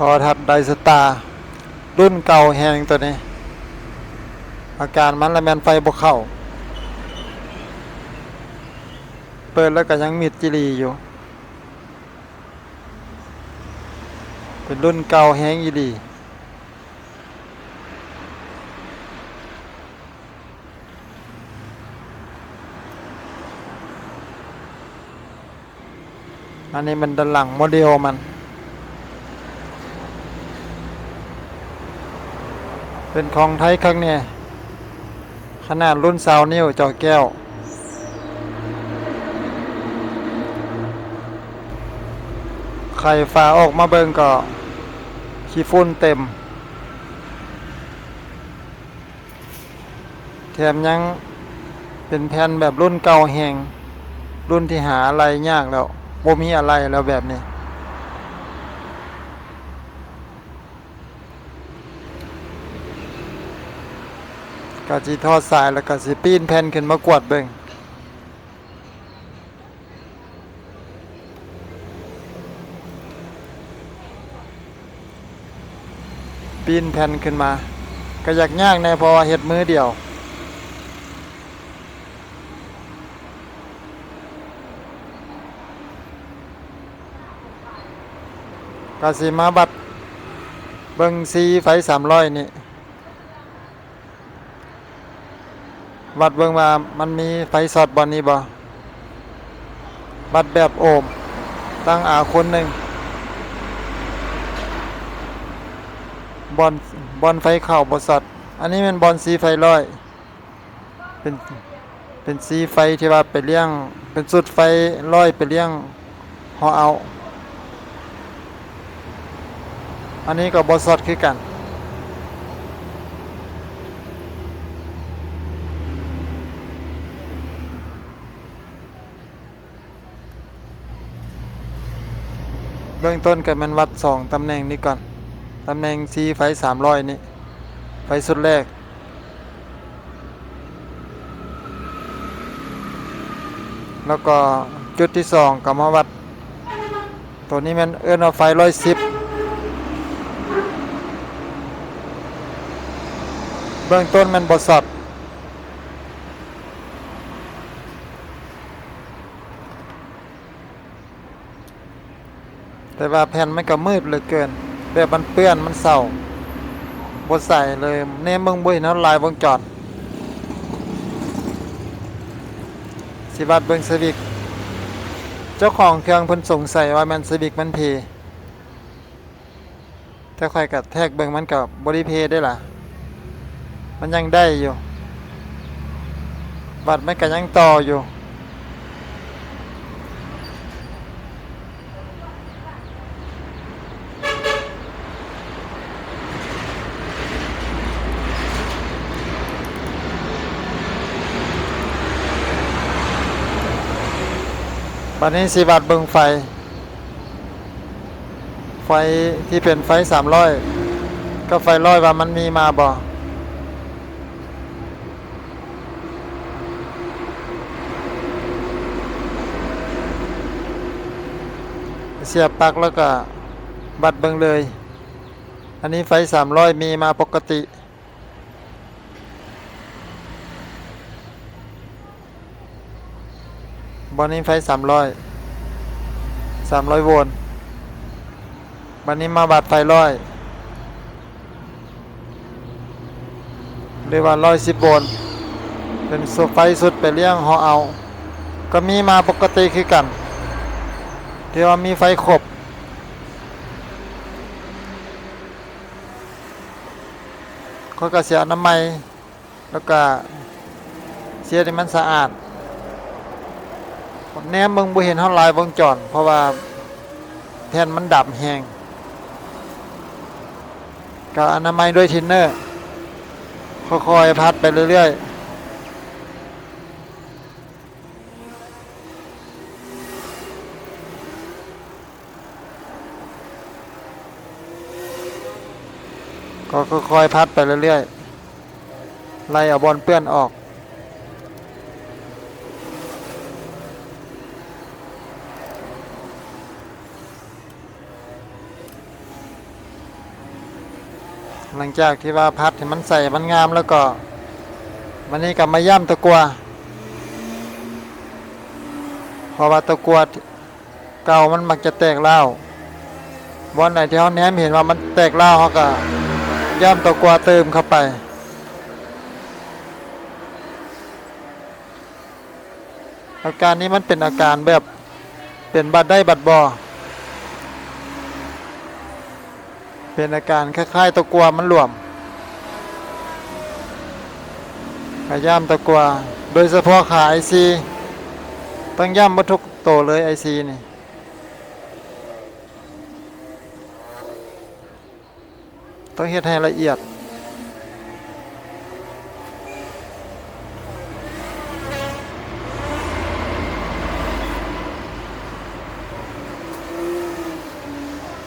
ทอทัศน์ไดสตาร์รุ่นเก่าแฮงตัวนี้อาการมันละแมนไฟบ่เข้าเปิดแล้วก็ยังมิดจิรีอยู่เป็นรุ่นเก่าแฮงอีดีอันนี้มันด้านหลังโมเดลมันเป็นของไทยครั้งนี้ขนาดรุ่น20 นิ้วจอแก้วไข่ฝาออกมาเบิ่งก็ขี้ฝุ่นเต็มแถมยังเป็นแผ่นแบบรุ่นเก่าแหงรุ่นที่หาอะไรยากแล้วบ่มีอะไรแล้วแบบนี้ก็สิทอดสายแล้วก็สิปีนแผ่นขึ้นมากวดเบิ่งปีนแผ่นขึ้นมาก็อยากยากแน่เพราะว่าเฮ็ดมือเดียวก็สิมาบัดเบิ่งซีไฟ300นี่วัดเบิ่งว่ามันมีไฟสอดบ่นี้บ่บัดแบบโอห์มตั้งคนหนึ่งบอลไฟเข้าบ่สอดอันนี้เป็นบอลสีไฟร้อยเป็นเป็นสีไฟที่ว่าไปเลี้ยงเป็นสุดไฟร้อยไปเลี้ยงห่อเอาอันนี้ก็บ่สอดคือกันเบื้องต้นก็มันวัด2ตำแหน่งนี้ก่อนตำแหน่งสีไฟ300นี่ไฟสุดแรกแล้วก็จุดที่2ก็มาวัดตัวนี้มันเอิ้นว่าไฟ110เบื้องต้นมันบ่สอดแต่ว่าแผ่นมันก็มืดเหลือเกินแบบมันเปื้อนมันเศร้าบ่ใส่เลยแน่มึงบ่เห็นลายวงจรสิวัดเบิ่งสวิกเจ้าของเครื่องเพิ่นสงสัยว่ามันสวิกมันเพแต่ค่อยก็แทกเบิ่งมันก็บ่ได้เพได้ล่ะมันยังได้อยู่วัดมันก็ยังต่ออยู่บัดนี้สิวัดเบิ่งไฟที่เป็นไฟ300ก็ไฟ100ว่ามันมีมาบ่เสียบปลั๊กแล้วก็บัดเบิ่งเลยอันนี้ไฟ300มีมาปกติบ่นี้ไฟ300โวลต์บัดนี้มาบัดไฟ100หรือว่า110โวลต์เป็นไฟสุดไปเลี้ยงห่อเอาก็มีมาปกติคือกันที่ว่ามีไฟครบเขาก็เสียน้ำมันแล้วก็เสียที่มันสะอาดแนมมึงบ่เห็นเฮาลายวงจรเพราะว่าแผ่นมันดับแฮงก็อนามัยด้วยทินเนอร์ค่อยๆพัดไปเรื่อยๆก็ค่อยๆพัดไปเรื่อยๆไล่เอาบอลเปื้อนออก หลังจากที่ว่าพัดให้มันใส่มันงามแล้วก็วันนี้ก็มาย่ำตะกัวเพราะว่าตะกัวเก่ามันมักจะแตกเล่าววันไหนที่เขาแนมเห็นว่ามันแตกเล่าวเขาก็ย่ำตะกัวเติมเข้าไปอาการนี้มันเป็นอาการแบบเป็นบัดได้บัดบอเป็นอาการคล้ายๆตะกัวมันหลวมพยายามตะกัวโดยเฉพาะขาไอซีต้องย่ำมาทุกโตเลยไอซีนี่ต้องเฮ็ดให้ละเอียด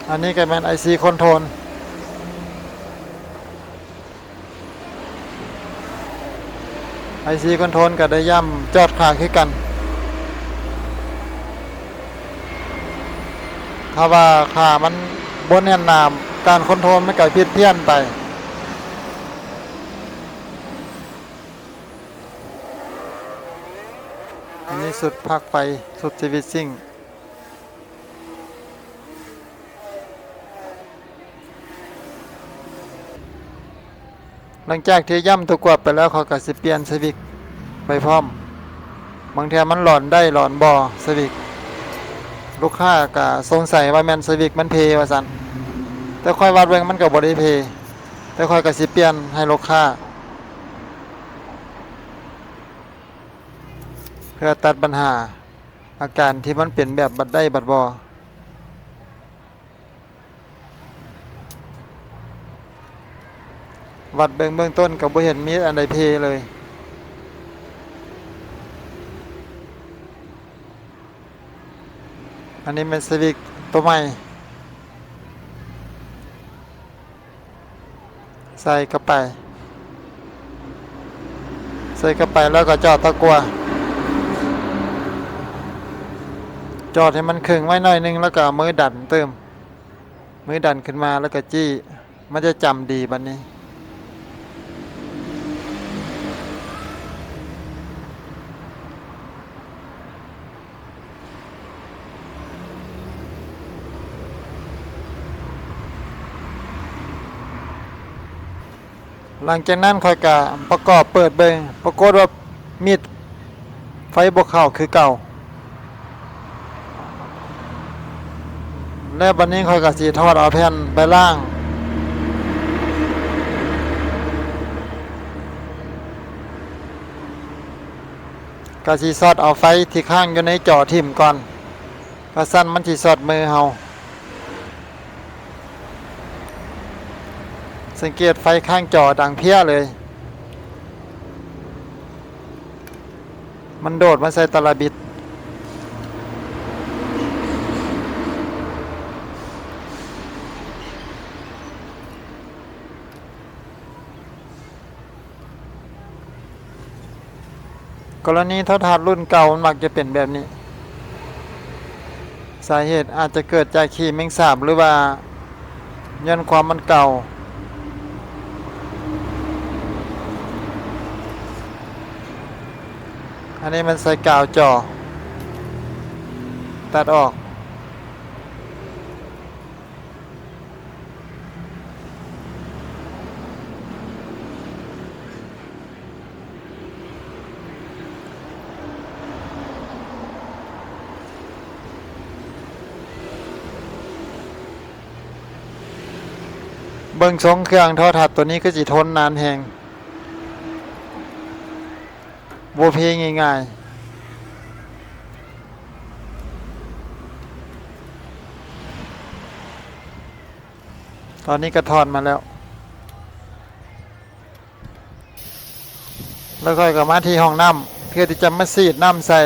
อันนี้ก็เป็นไอซีคอนโทรลไอซีคอนโทรลก็ได้ย่ำจอดขาขึ้นกันถ้าว่าขามันบนแน่นหนามการคอนโทรลมันก็ผิดเพี้ยนไปอันนี้สุดพักไฟสุดชีวิตซิ่งหลังจากที่ย่ำตัวกวบไปแล้วเขาก็สิเปลี่ยนสวิกไปพร้อมบางทีมันหลอนได้หลอนบ่อสวิกลูกค้าก็สงสัยว่าแมนสวิกมันเพว่าสันแต่ค่อยวัดเบิ่งมันก็บ่ได้เพแต่ค่อยก็สิเปลี่ยนให้ลูกค้าเพื่อตัดปัญหาอาการที่มันเป็นแบบบัดได้บัดบ่อวัดเบื้องต้นกับบ่เห็นมีอันใดเพเลยอันนี้เป็นสวิกตัวใหม่ใส่เข้าไปแล้วก็จอดตะกัวจอดให้มันครึ่งไว้หน่อยนึงแล้วก็มือดันเติมมือดันขึ้นมาแล้วก็จี้มันจะจำดีบัดนี้หลังจากนั้นค่อยกะประกอบเปิดเบิ่งปรากฏว่ามีดไฟบ่เข้าคือเก่าแล้วบัดนี้ค่อยกะสิถอดเอาแผ่นไปล่างกะสิสอดเอาไฟที่ข้างอยู่ในจอทิ่มก่อนเพราะสั้นมันสิสอดมือเฮาสังเกตไฟข้างจอดังเพี้ยเลยมันโดดมาใส่ตะลาบิดกรณีโทรทัศน์รุ่นเก่ามันมักจะเป็นแบบนี้สาเหตุอาจจะเกิดจากขี้แมงสาบหรือว่าย้อนความมันเก่าอันนี้มันใส่กาวจ่อตัดออกเบิ่งทรงเครื่องโทรทัศน์ตัวนี้ก็สิทนนานแฮงบ่เพลงง่ายๆตอนนี้ก็ถอนมาแล้วค่อยก็มาที่ห้องน้ำเพื่อที่จะมาสีดน้ำใส่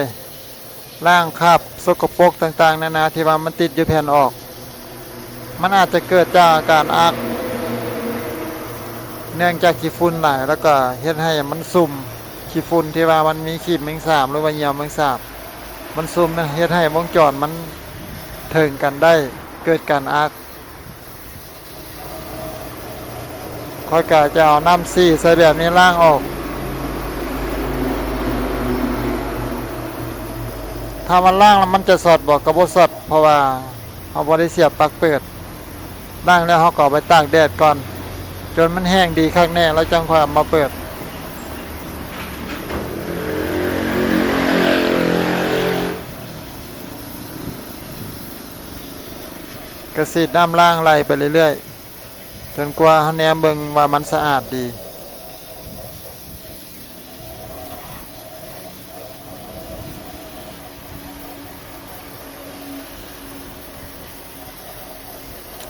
ล้างคราบสกปรกต่างๆนานาที่ว่ามันติดอยู่แผ่นออกมันอาจจะเกิดจากอาการอักเนื่องจากขี้ฝุ่นหลายแล้วก็เฮ็ดให้มันซุ่มขี้ฝุ่นที่ว่ามันมีขี้แมงสาบหรือว่าเหยี่ยวแมงสาบมันซุ่มเฮ็ดให้วงจรมันถึงกันได้เกิดการอัก ค่อยกะจะเอาน้ำซี่ใส่แบบนี้ล้างออกถ้ามันล้างแล้วมันจะสดบอกกระบอกสดเพราะว่าเอาบริเสียบปลั๊กเปิดล้างแล้วเขาก็เอาไปตากแดดก่อนจนมันแห้งดีข้างแน่แล้วจังค่อยเอามาเปิดกระสีดน้ำล้างไหลไปเรื่อยๆจนกว่าเขาแนมเบิ่งว่ามันสะอาดดี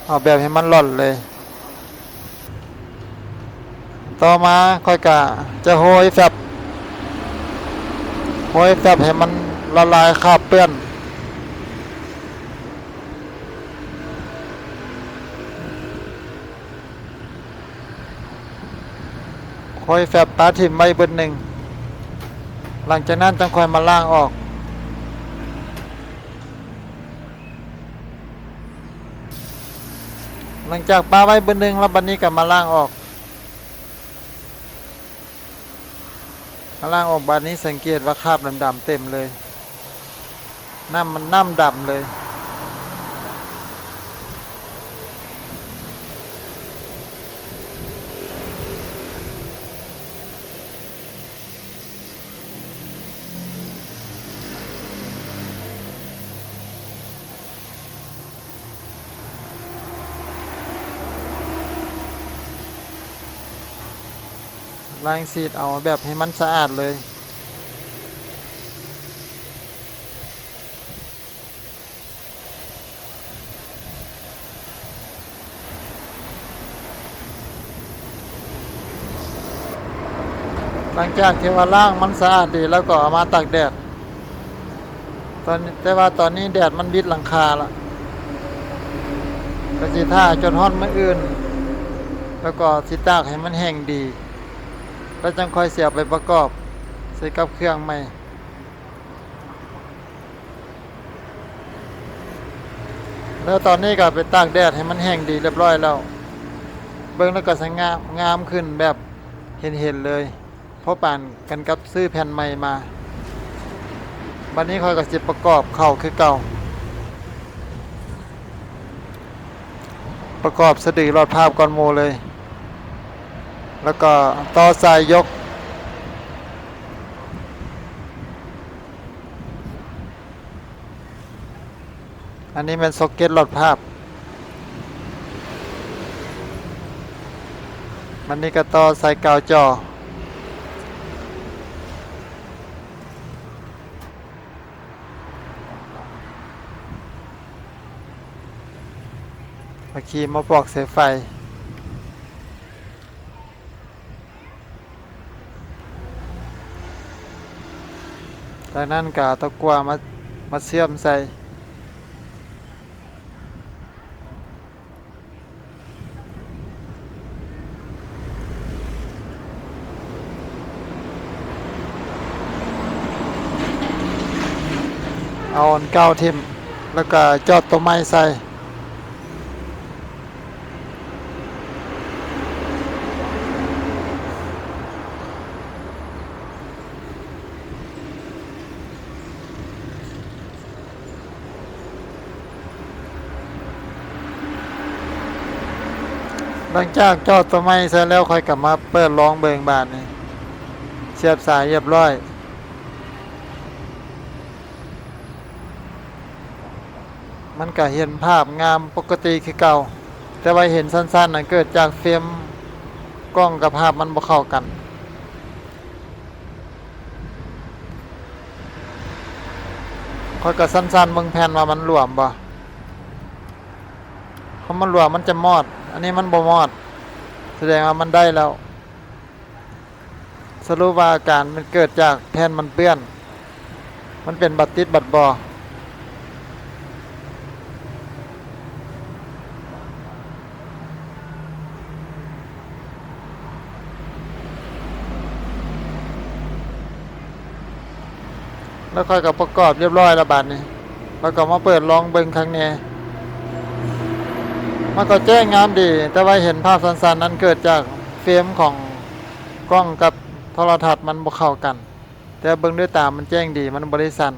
เอาแบบให้มันหล่อนเลยต่อมาค่อยกะจะโหยแฟบให้มันละลายคราบเปื้อนโหยแฟบปาถิ่มไว้เบิดหนึ่งหลังจากนั้นต้องค่อยมาล้างออกหลังจากปาไว้เบิดหนึ่งแล้วบัดนี้ก็มาล้างออกบัดนี้สังเกตว่าคราบดำๆเต็มเลยน้ำดำเลยล้างซีดเอาแบบให้มันสะอาดเลยหลังจากที่ว่าล้างมันสะอาดดีแล้วก็เอามาตากแดดแต่ว่าตอนนี้แดดมันบิดหลังคาละก็สิท่าจนฮ้อนมื้ออื่นแล้วก็สิตากให้มันแห้งดีแล้วจังค่อยเสียบไปประกอบใส่กับเครื่องใหม่แล้วตอนนี้ก็ไปตากแดดให้มันแห้งดีเรียบร้อยแล้วเบิ่งแล้วก็สวยงามขึ้นแบบเห็นเลยเพราะป่านกันกับซื้อแผ่นใหม่มาวันนี้ค่อยก็สิประกอบเข้าคือเก่าประกอบสะดือรอดภาพก่อนโมเลยแล้วก็ต่อสายยกอันนี้เป็นซ็อกเก็ตหลอดภาพมันนี่ก็ต่อสายกาวจอมาคีมาปอกสายไฟจากนั้นก็ตะกั่วมาเชื่อมใส่เอาอันเก้าทิ่มแล้วก็จอดตัวไม้ใส่หลังจากจอดตัวไม้ใส่แล้วค่อยกลับมาเปิดลองเบิ่งบานนี่เสียบสายเรียบร้อยมันก็เห็นภาพงามปกติคือเก่าแต่ว่าเห็นสั้นๆน่ะเกิดจากเฟรมกล้องกับภาพมันบ่เข้ากันค่อยก็สั้นๆเบิ่งแผ่นว่ามันหลวมบ่เพราะมันหลวมมันจะมอดอันนี้มันบ่มอดแสดงว่ามันได้แล้วสรุปว่าอาการมันเกิดจากแผ่นมันเปื้อนมันเป็นบัดติดบัดบ่แล้วค่อยกับประกอบเรียบร้อยแล้วบาดนี้แล้วก็มาเปิดลองเบิ่งครั้งนี้มันก็แจ้งงามดีแต่ว่าเห็นภาพสั้นๆนั้นเกิดจาก รมของกล้องกับโทรทัศน์มันบ่เข้ากัน แต่เบิ่งด้วยตามันแจ้งดีมันบ่ได้สั่น